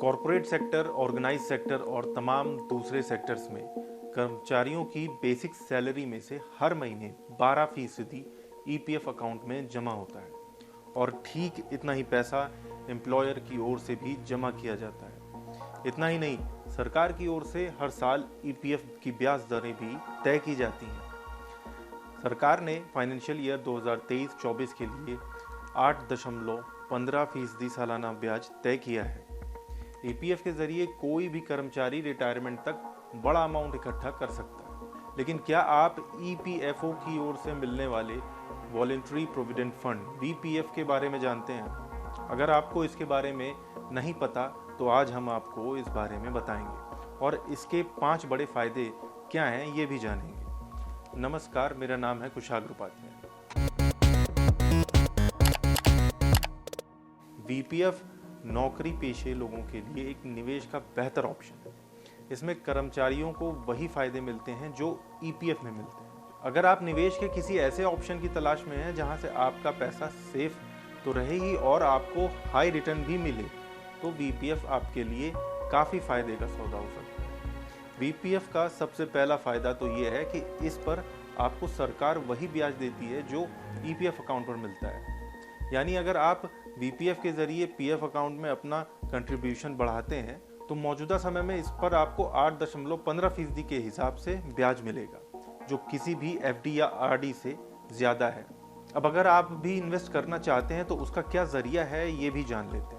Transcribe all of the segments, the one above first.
Corporate sector, organise sector और तमाम दूसरे सेक्टर्स में कर्मचारियों की बेसिक सैलरी में से हर महीने 12% ईपीएफ अकाउंट में जमा होता है और ठीक इतना ही पैसा एम्प्लॉयर की ओर से भी जमा किया जाता है। इतना ही नहीं, सरकार की ओर से हर साल ईपीएफ की ब्याज दरें भी तय की जाती हैं। सरकार ने फाइनेंशियल ईयर 2023-24 के लिए 8.15% सालाना ब्याज तय किया है। ईपीएफ के जरिए कोई भी कर्मचारी रिटायरमेंट तक बड़ा अमाउंट इकट्ठा कर सकता है। लेकिन क्या आप ईपीएफओ की ओर से मिलने वाले वॉलेंट्री प्रोविडेंट फंड वीपीएफ के बारे में जानते हैं? अगर आपको इसके बारे में नहीं पता तो आज हम आपको इस बारे में बताएंगे और इसके 5 बड़े फायदे क्या हैं ये भी जानेंगे। नमस्कार, मेरा नाम है कुशाग्र उपाध्याय। वीपीएफ नौकरी पेशे लोगों के लिए एक निवेश का बेहतर ऑप्शन है। इसमें कर्मचारियों को वही फायदे मिलते हैं जो ईपीएफ में मिलते हैं। अगर आप निवेश के किसी ऐसे ऑप्शन की तलाश में हैं जहां से आपका पैसा सेफ तो रहे ही और आपको हाई रिटर्न भी मिले, तो वीपीएफ आपके लिए काफ़ी फायदे का सौदा हो सकता है। वीपीएफ का सबसे पहला फायदा तो ये है कि इस पर आपको सरकार वही ब्याज देती है जो ईपीएफ अकाउंट पर मिलता है। यानी अगर आप वीपीएफ के जरिए पीएफ अकाउंट में अपना कंट्रीब्यूशन बढ़ाते हैं तो मौजूदा समय में इस पर आपको 8.15% के हिसाब से ब्याज मिलेगा, जो किसी भी एफडी या आरडी से ज़्यादा है। अब अगर आप भी इन्वेस्ट करना चाहते हैं तो उसका क्या ज़रिया है ये भी जान लेते हैं।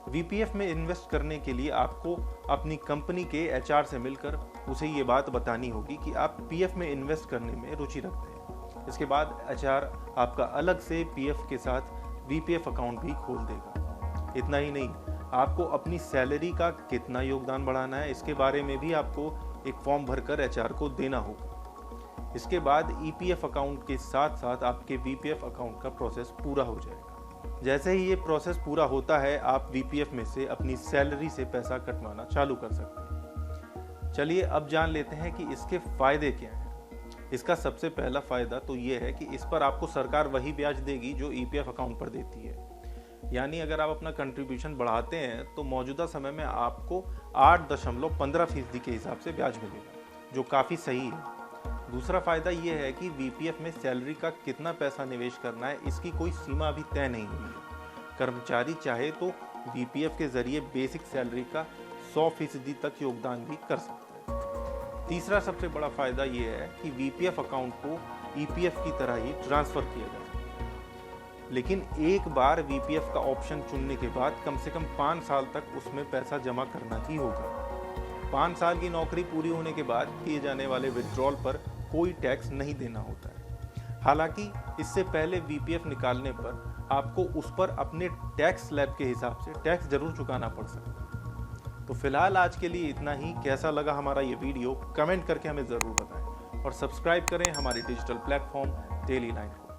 वीपीएफ में इन्वेस्ट करने के लिए आपको अपनी कंपनी के एचआर से मिलकर उसे ये बात बतानी होगी कि आप पीएफ में इन्वेस्ट करने में रुचि रखते हैं। इसके बाद एचआर आपका अलग से पीएफ के साथ वीपीएफ अकाउंट भी खोल देगा। इतना ही नहीं, आपको अपनी सैलरी का कितना योगदान बढ़ाना है इसके बारे में भी आपको एक फॉर्म भरकर एचआर को देना होगा। इसके बाद ईपीएफ अकाउंट के साथ साथ आपके वीपीएफ अकाउंट का प्रोसेस पूरा हो जाएगा। जैसे ही ये प्रोसेस पूरा होता है, आप वीपीएफ में से अपनी सैलरी से पैसा कटवाना चालू कर सकते हैं। चलिए अब जान लेते हैं कि इसके फायदे क्या हैं। इसका सबसे पहला फायदा तो ये है कि इस पर आपको सरकार वही ब्याज देगी जो ईपीएफ अकाउंट पर देती है। यानी अगर आप अपना कंट्रीब्यूशन बढ़ाते हैं तो मौजूदा समय में आपको 8.15% के हिसाब से ब्याज मिलेगा, जो काफ़ी सही है। दूसरा फायदा ये है कि वीपीएफ में सैलरी का कितना पैसा निवेश करना है इसकी कोई सीमा अभी तय नहीं हुई है। कर्मचारी चाहे तो वीपीएफ के जरिए बेसिक सैलरी का 100% तक योगदान भी कर सकता है। तीसरा सबसे बड़ा फायदा ये है कि वीपीएफ अकाउंट को ईपीएफ की तरह ही ट्रांसफर किया जा सकता है। लेकिन एक बार वीपीएफ का ऑप्शन चुनने के बाद कम से कम 5 साल तक उसमें पैसा जमा करना ही होगा। 5 साल की नौकरी पूरी होने के बाद किए जाने वाले विड्रॉल पर कोई टैक्स नहीं देना होता है। हालांकि इससे पहले वीपीएफ निकालने पर आपको उस पर अपने टैक्स स्लैब के हिसाब से टैक्स जरूर चुकाना पड़ सकता है। तो फिलहाल आज के लिए इतना ही। कैसा लगा हमारा ये वीडियो कमेंट करके हमें ज़रूर बताएं और सब्सक्राइब करें हमारी डिजिटल प्लेटफॉर्म डेली लाइन को।